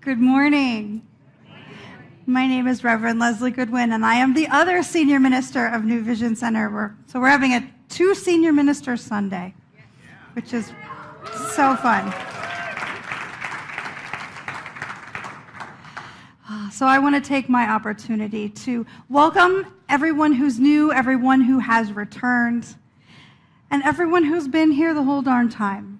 Good morning. My name is Reverend Lezli Goodwin, and I am the other senior minister of New Vision Center. So we're having a 2 senior ministers Sunday, which is so fun. So I want to take my opportunity to welcome everyone who's new, everyone who has returned, and everyone who's been here the whole darn time.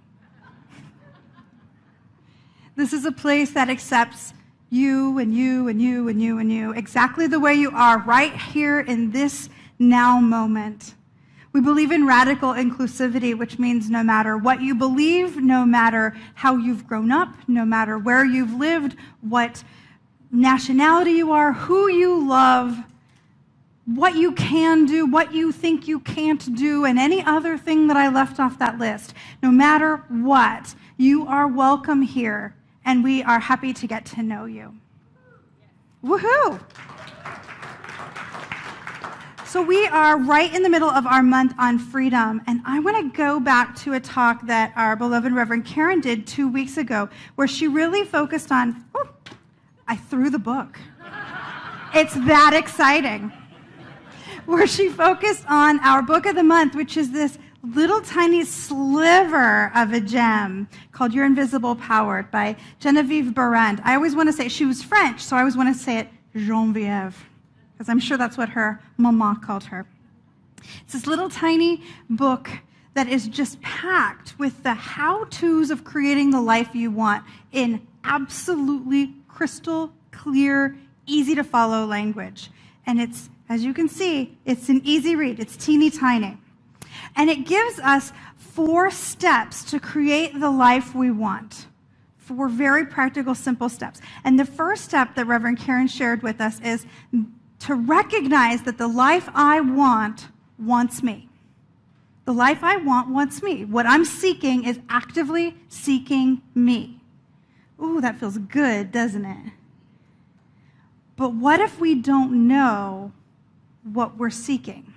This is a place that accepts you and you and you and you and you exactly the way you are right here in this now moment. We believe in radical inclusivity, which means no matter what you believe, no matter how you've grown up, no matter where you've lived, what nationality you are, who you love, what you can do, what you think you can't do, and any other thing that I left off that list. No matter what, you are welcome here, and we are happy to get to know you. Woohoo! So we are right in the middle of our month on freedom, and I want to go back to a talk that our beloved Reverend Karen did 2 weeks ago, where she really focused on, I threw the book. It's that exciting. Where she focused on our book of the month, which is this little tiny sliver of a gem called Your Invisible Power by Genevieve Barand. I always want to say, she was French, so I always want to say it Genevieve, because I'm sure that's what her mama called her. It's this little tiny book that is just packed with the how-tos of creating the life you want in absolutely crystal clear, easy to follow language. And it's, as you can see, it's an easy read. It's teeny tiny. And it gives us 4 steps to create the life we want. 4 very practical, simple steps. And the first step that Reverend Karen shared with us is to recognize that the life I want wants me. The life I want wants me. What I'm seeking is actively seeking me. Ooh, that feels good, doesn't it? But what if we don't know what we're seeking?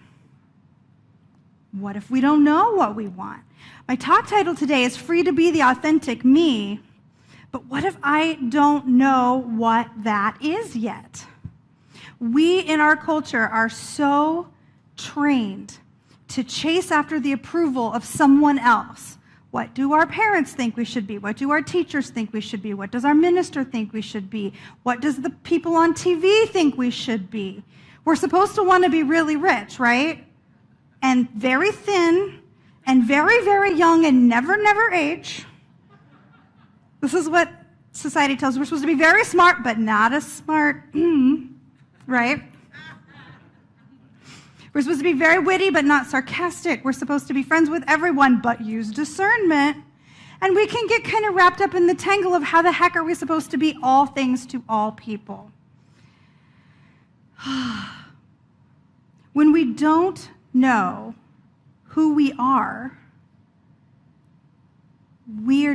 What if we don't know what we want? My talk title today is Free to Be the Authentic Me, but what if I don't know what that is yet? We in our culture are so trained to chase after the approval of someone else. What do our parents think we should be? What do our teachers think we should be? What does our minister think we should be? What does the people on TV think we should be? We're supposed to want to be really rich, right? And very thin, and very, very young, and never age. This is what society tells us. We're supposed to be very smart, but not as smart, right? We're supposed to be very witty, but not sarcastic. We're supposed to be friends with everyone, but use discernment. And we can get kind of wrapped up in the tangle of how the heck are we supposed to be all things to all people. When we don't know who we are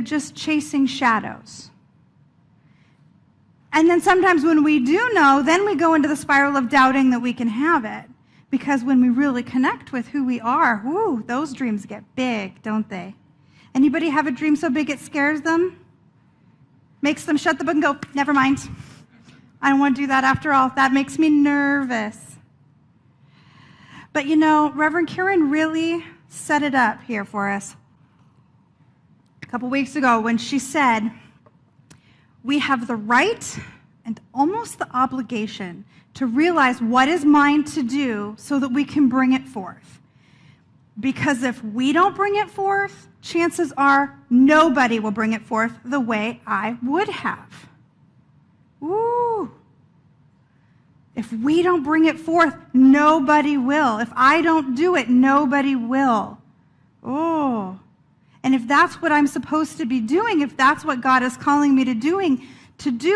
just chasing shadows. And then sometimes when we do know, then we go into the spiral of doubting that we can have it. Because when we really connect with who we are, whoo, those dreams get big, don't they? Anybody have a dream so big it scares them? Makes them shut the book and go, never mind. I don't want to do that after all. That makes me nervous. But you know, Reverend Karen really set it up here for us a couple weeks ago when she said, we have the right and almost the obligation to realize what is mine to do so that we can bring it forth. Because if we don't bring it forth, chances are nobody will bring it forth the way I would have. Ooh. If we don't bring it forth, nobody will. If I don't do it, nobody will. Oh. And if that's what I'm supposed to be doing, if that's what God is calling me to do,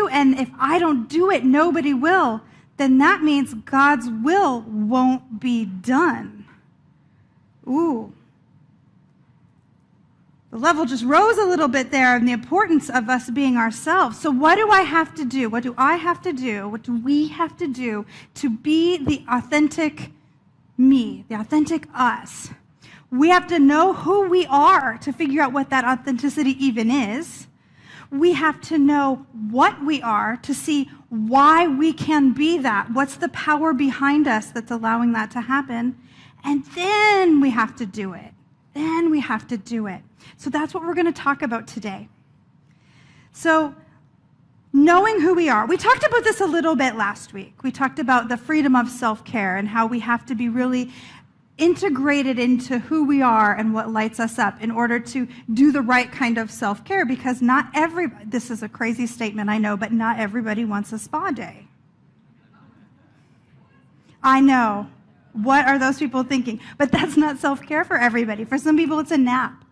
and if I don't do it, nobody will, then that means God's will won't be done. Ooh. The level just rose a little bit there in the importance of us being ourselves. So what do I have to do? What do I have to do? What do we have to do to be the authentic me, the authentic us? We have to know who we are to figure out what that authenticity even is. We have to know what we are to see why we can be that. What's the power behind us that's allowing that to happen? And then we have to do it. Then we have to do it. So that's what we're going to talk about today. So knowing who we are. We talked about this a little bit last week. We talked about the freedom of self-care and how we have to be really integrated into who we are and what lights us up in order to do the right kind of self-care, because not everybody, this is a crazy statement, I know, but not everybody wants a spa day. I know. What are those people thinking? But that's not self-care for everybody. For some people, it's a nap.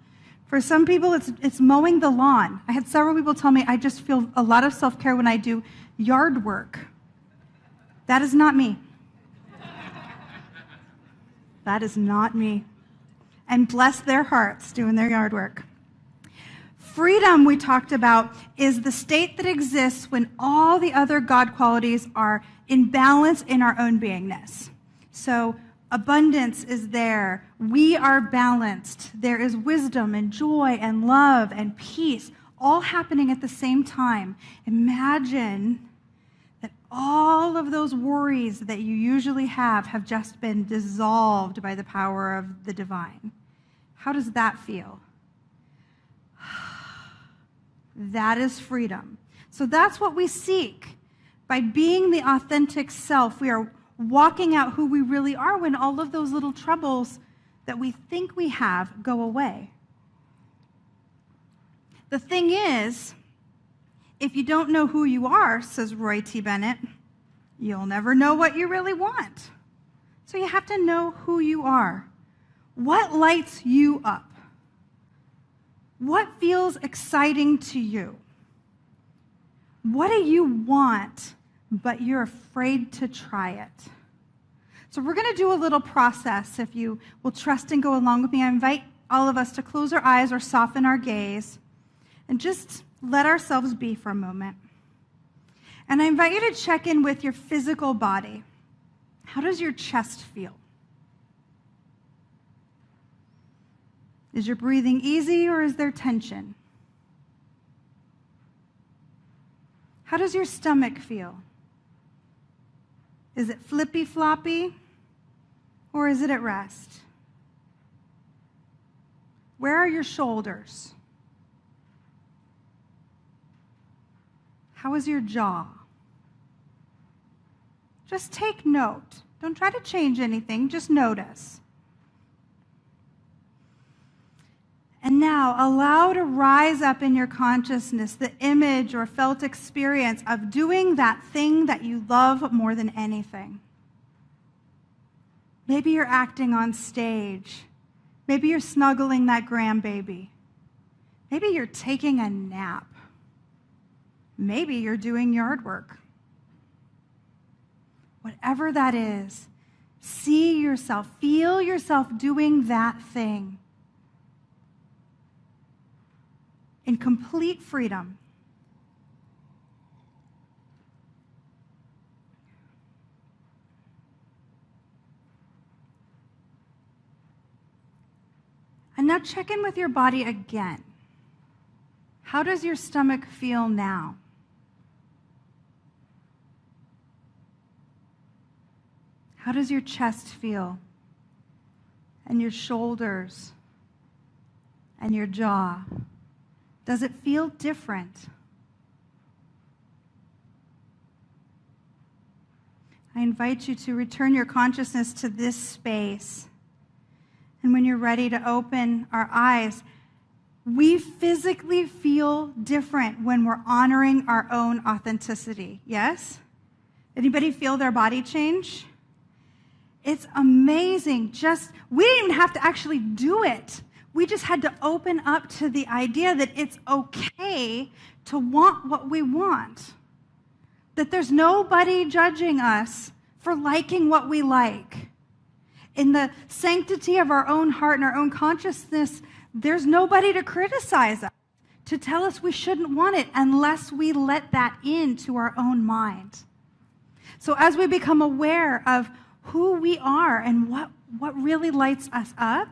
For some people, it's mowing the lawn. I had several people tell me, I just feel a lot of self-care when I do yard work. That is not me. That is not me. And bless their hearts doing their yard work. Freedom, we talked about, is the state that exists when all the other God qualities are in balance in our own beingness. So abundance is there. We are balanced. There is wisdom and joy and love and peace all happening at the same time. Imagine that all of those worries that you usually have just been dissolved by the power of the divine. How does that feel? That is freedom. So that's what we seek. By being the authentic self, we are walking out who we really are when all of those little troubles that we think we have go away. The thing is, if you don't know who you are, says Roy T. Bennett, you'll never know what you really want. So you have to know who you are. What lights you up? What feels exciting to you? What do you want, but you're afraid to try it? So we're going to do a little process. If you will trust and go along with me, I invite all of us to close our eyes or soften our gaze and just let ourselves be for a moment. And I invite you to check in with your physical body. How does your chest feel? Is your breathing easy or is there tension? How does your stomach feel? Is it flippy-floppy or is it at rest? Where are your shoulders? How is your jaw? Just take note. Don't try to change anything, just notice. And now, allow to rise up in your consciousness the image or felt experience of doing that thing that you love more than anything. Maybe you're acting on stage. Maybe you're snuggling that grandbaby. Maybe you're taking a nap. Maybe you're doing yard work. Whatever that is, see yourself, feel yourself doing that thing in complete freedom. And now check in with your body again. How does your stomach feel now? How does your chest feel? And your shoulders? And your jaw? Does it feel different? I invite you to return your consciousness to this space. And when you're ready to open our eyes, we physically feel different when we're honoring our own authenticity. Yes? Anybody feel their body change? It's amazing. We didn't even have to actually do it. We just had to open up to the idea that it's okay to want what we want. That there's nobody judging us for liking what we like. In the sanctity of our own heart and our own consciousness, there's nobody to criticize us, to tell us we shouldn't want it unless we let that into our own mind. So as we become aware of who we are and what really lights us up,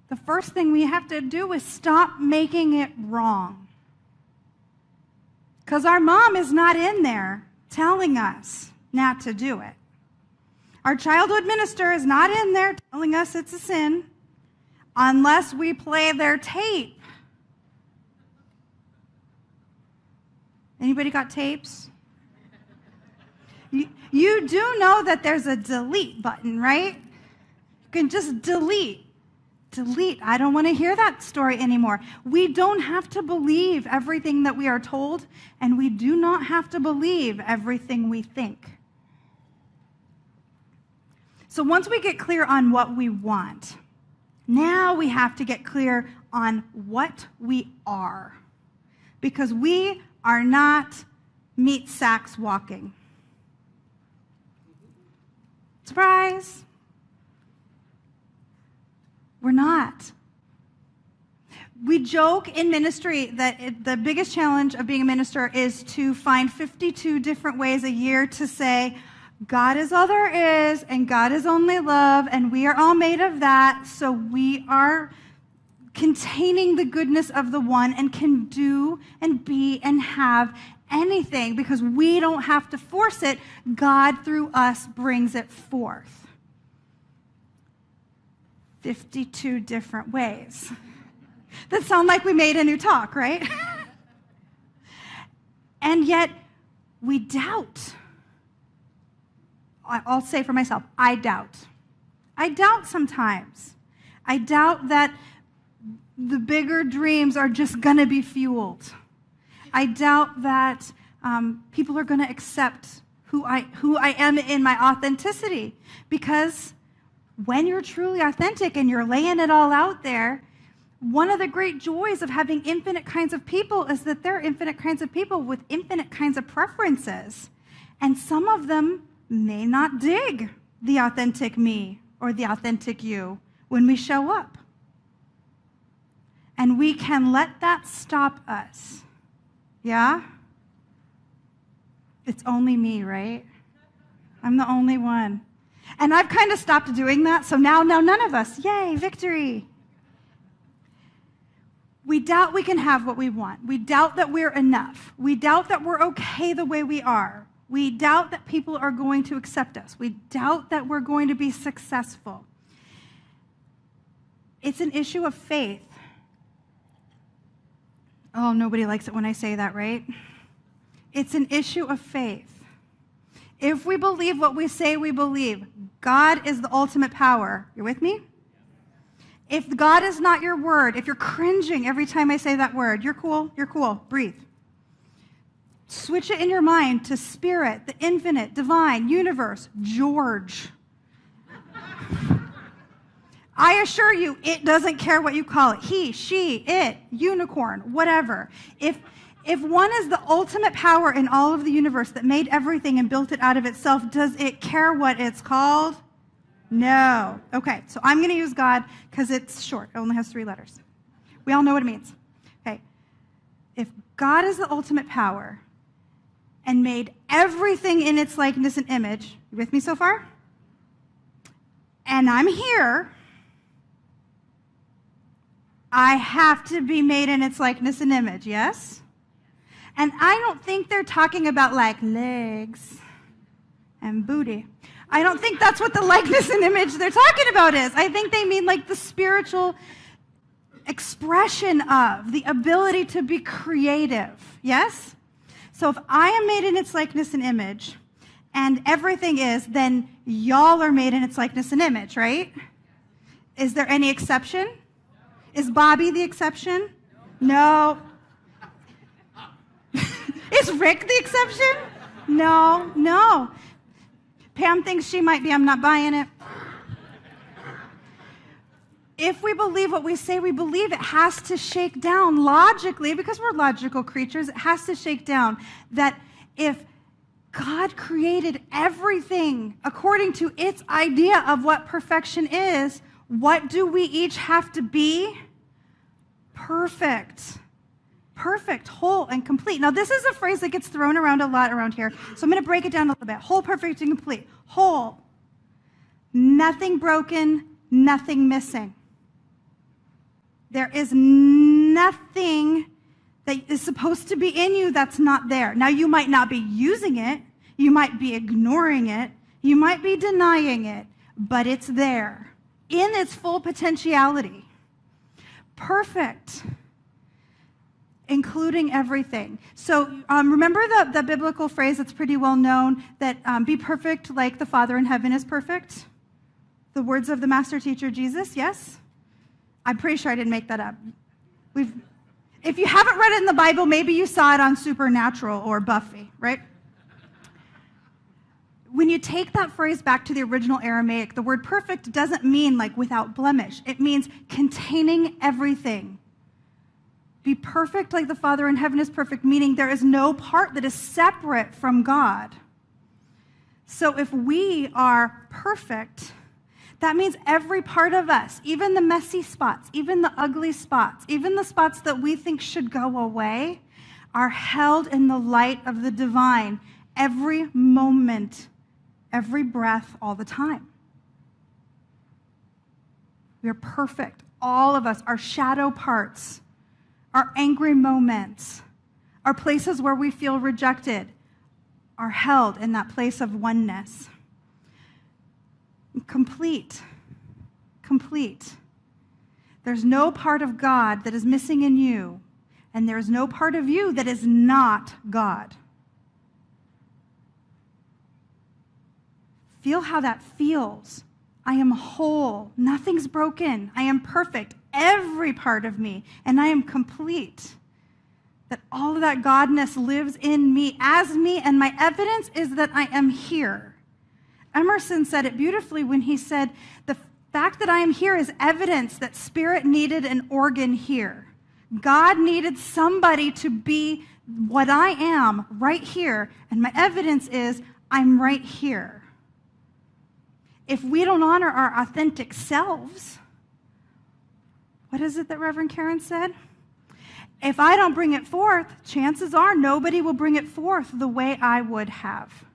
the first thing we have to do is stop making it wrong. Because our mom is not in there telling us not to do it. Our childhood minister is not in there telling us it's a sin unless we play their tape. Anybody got tapes? You do know that there's a delete button, right? You can just delete. Delete. I don't want to hear that story anymore. We don't have to believe everything that we are told, and we do not have to believe everything we think. So once we get clear on what we want, now we have to get clear on what we are. Because we are not meat sacks walking. Surprise! We're not. We joke in ministry that the biggest challenge of being a minister is to find 52 different ways a year to say, God is all there is, and God is only love, and we are all made of that, so we are containing the goodness of the one and can do and be and have anything because we don't have to force it. God through us brings it forth. 52 different ways. That sound like we made a new talk, right? And yet we doubt. I'll say for myself, I doubt. I doubt sometimes. I doubt that the bigger dreams are just going to be fueled. I doubt that people are going to accept who I am in my authenticity. Because when you're truly authentic and you're laying it all out there, one of the great joys of having infinite kinds of people is that there are infinite kinds of people with infinite kinds of preferences. And some of them may not dig the authentic me or the authentic you when we show up. And we can let that stop us. Yeah? It's only me, right? I'm the only one. And I've kind of stopped doing that, so now none of us. Yay, victory. We doubt we can have what we want. We doubt that we're enough. We doubt that we're okay the way we are. We doubt that people are going to accept us. We doubt that we're going to be successful. It's an issue of faith. Oh, nobody likes it when I say that, right? It's an issue of faith. If we believe what we say we believe, God is the ultimate power. You're with me? If God is not your word, if you're cringing every time I say that word, you're cool, breathe. Switch it in your mind to spirit, the infinite, divine, universe, George. I assure you, it doesn't care what you call it. He, she, it, unicorn, whatever. If one is the ultimate power in all of the universe that made everything and built it out of itself, does it care what it's called? No. Okay, so I'm going to use God because it's short. It only has 3 letters. We all know what it means. Okay. If God is the ultimate power and made everything in its likeness and image, you with me so far? And I'm here, I have to be made in its likeness and image, yes? And I don't think they're talking about like legs and booty. I don't think that's what the likeness and image they're talking about is. I think they mean like the spiritual expression of, the ability to be creative, yes? So if I am made in its likeness and image, and everything is, then y'all are made in its likeness and image, right? Is there any exception? Is Bobby the exception? No. Is Rick the exception? No. Pam thinks she might be. I'm not buying it. If we believe what we say we believe, it has to shake down logically, because we're logical creatures, it has to shake down that if God created everything according to its idea of what perfection is, what do we each have to be? Perfect. Perfect, whole, and complete. Now, this is a phrase that gets thrown around a lot around here, so I'm going to break it down a little bit. Whole, perfect, and complete. Whole. Nothing broken, nothing missing. There is nothing that is supposed to be in you that's not there. Now, you might not be using it. You might be ignoring it. You might be denying it, but it's there in its full potentiality. Perfect, including everything. So remember the biblical phrase that's pretty well known, that be perfect like the Father in heaven is perfect? The words of the master teacher Jesus, yes? I'm pretty sure I didn't make that up. If you haven't read it in the Bible, maybe you saw it on Supernatural or Buffy, right? When you take that phrase back to the original Aramaic, the word perfect doesn't mean like without blemish. It means containing everything. Be perfect like the Father in heaven is perfect, meaning there is no part that is separate from God. So if we are perfect, that means every part of us, even the messy spots, even the ugly spots, even the spots that we think should go away, are held in the light of the divine every moment, every breath, all the time. We are perfect. All of us, our shadow parts, our angry moments, our places where we feel rejected, are held in that place of oneness. Complete. There's no part of God that is missing in you, and there's no part of you that is not God. Feel how that feels. I am whole. Nothing's broken. I am perfect. Every part of me, and I am complete. That all of that Godness lives in me as me, and my evidence is that I am here. Emerson said it beautifully when he said, the fact that I am here is evidence that Spirit needed an organ here. God needed somebody to be what I am right here, and my evidence is I'm right here. If we don't honor our authentic selves, what is it that Reverend Karen said? If I don't bring it forth, chances are nobody will bring it forth the way I would have.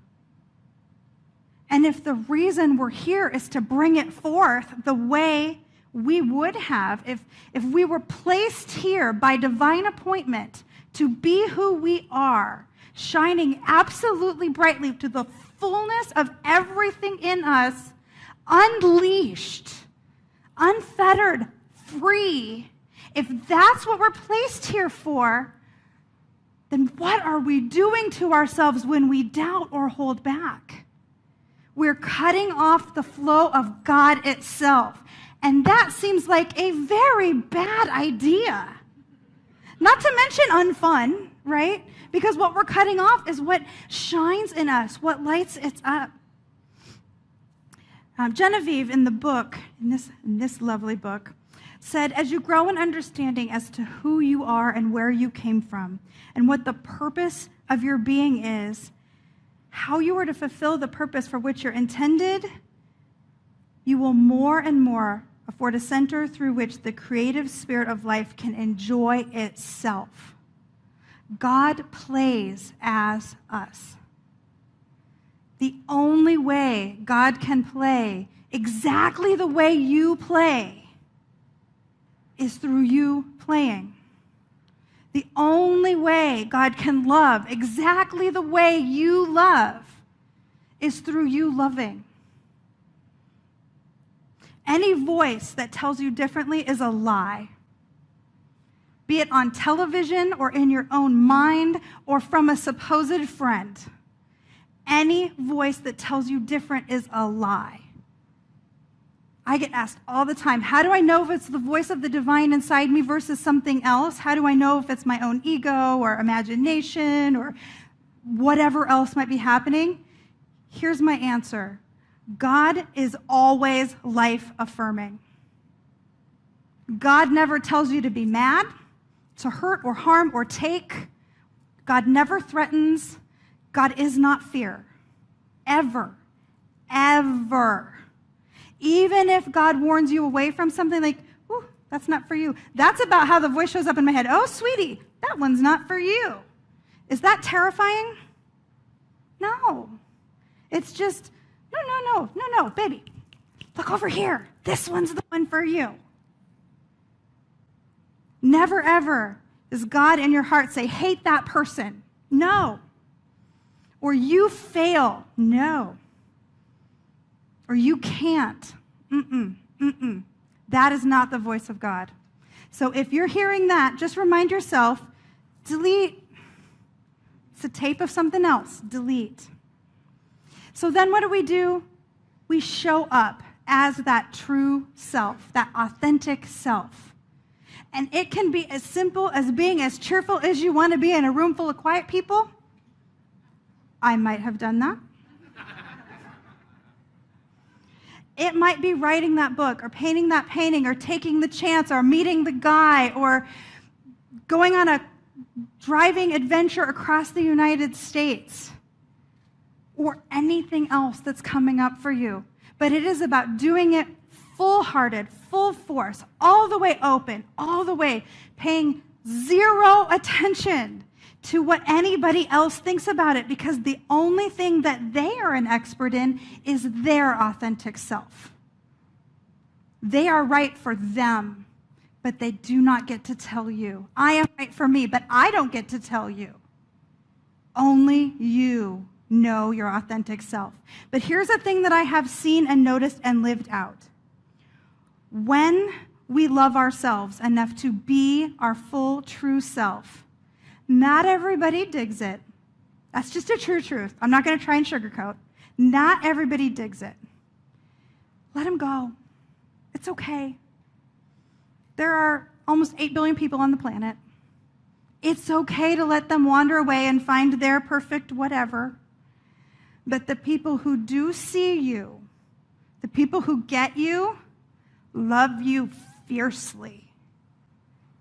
And if the reason we're here is to bring it forth the way we would have, if we were placed here by divine appointment to be who we are, shining absolutely brightly to the fullness of everything in us, unleashed, unfettered, free, if that's what we're placed here for, then what are we doing to ourselves when we doubt or hold back? We're cutting off the flow of God itself. And that seems like a very bad idea. Not to mention unfun, right? Because what we're cutting off is what shines in us, what lights it up. Genevieve in the book, in this lovely book, said, as you grow in understanding as to who you are and where you came from, and what the purpose of your being is, how you are to fulfill the purpose for which you're intended, you will more and more afford a center through which the creative spirit of life can enjoy itself. God plays as us. The only way God can play exactly the way you play is through you playing. The only way God can love exactly the way you love is through you loving. Any voice that tells you differently is a lie. Be it on television or in your own mind or from a supposed friend. Any voice that tells you different is a lie. I get asked all the time, how do I know if it's the voice of the divine inside me versus something else? How do I know if it's my own ego or imagination or whatever else might be happening? Here's my answer. God is always life-affirming. God never tells you to be mad, to hurt or harm or take. God never threatens. God is not fear. Ever. Ever. Even if God warns you away from something like, ooh, that's not for you. That's about how the voice shows up in my head. Oh, sweetie, that one's not for you. Is that terrifying? No. It's just, no, baby. Look over here. This one's the one for you. Never, ever Does God in your heart say, hate that person? No. Or you fail? No. Or you can't? That is not the voice of God. So if you're hearing that, just remind yourself, delete. It's a tape of something else. Delete. So then what do? We show up as that true self, that authentic self. And it can be as simple as being as cheerful as you want to be in a room full of quiet people. I might have done that. It might be writing that book or painting that painting or taking the chance or meeting the guy or going on a driving adventure across the United States or anything else that's coming up for you. But it is about doing it full-hearted, full force, all the way open, all the way paying zero attention to what anybody else thinks about it, because the only thing that they are an expert in is their authentic self. They are right for them, but they do not get to tell you. I am right for me, but I don't get to tell you. Only you know your authentic self. But here's a thing that I have seen and noticed and lived out. When we love ourselves enough to be our full, true self, not everybody digs it. That's just a true truth. I'm not going to try and sugarcoat. Not everybody digs it. Let them go. It's okay. There are almost 8 billion people on the planet. It's okay to let them wander away and find their perfect whatever. But the people who do see you, the people who get you, love you fiercely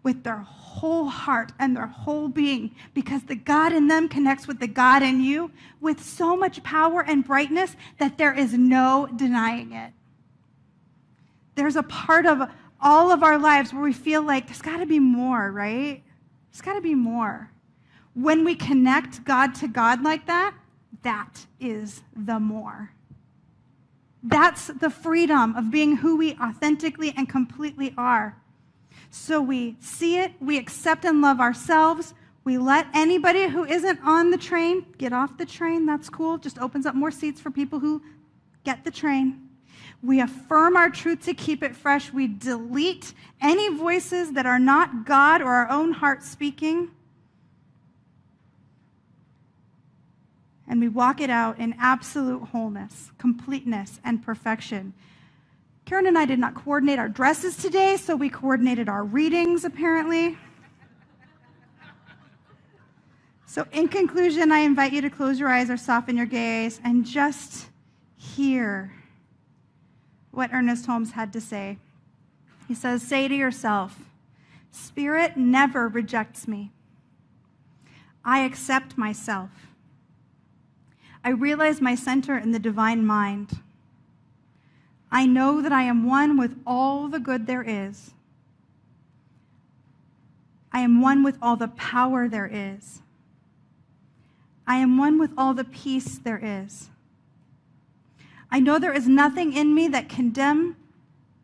with their whole heart and their whole being, because the God in them connects with the God in you with so much power and brightness that there is no denying it. There's a part of all of our lives where we feel like there's got to be more, right? There's got to be more. When we connect God to God like that, that is the more. That's the freedom of being who we authentically and completely are. So we see it, we accept and love ourselves, we let anybody who isn't on the train get off the train. That's cool. Just opens up more seats for people who get the train. We affirm our truth to keep it fresh. We delete any voices that are not God or our own heart speaking. And we walk it out in absolute wholeness, completeness, and perfection. Karen and I did not coordinate our dresses today, so we coordinated our readings, apparently. So in conclusion, I invite you to close your eyes or soften your gaze and just hear what Ernest Holmes had to say. He says, say to yourself, Spirit never rejects me. I accept myself. I realize my center in the divine mind. I know that I am one with all the good there is. I am one with all the power there is. I am one with all the peace there is. I know there is nothing in me that condemn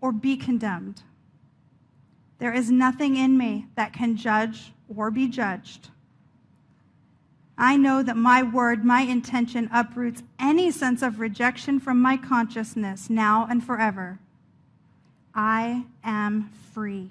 or be condemned. There is nothing in me that can judge or be judged. I know that my word, my intention uproots any sense of rejection from my consciousness now and forever. I am free.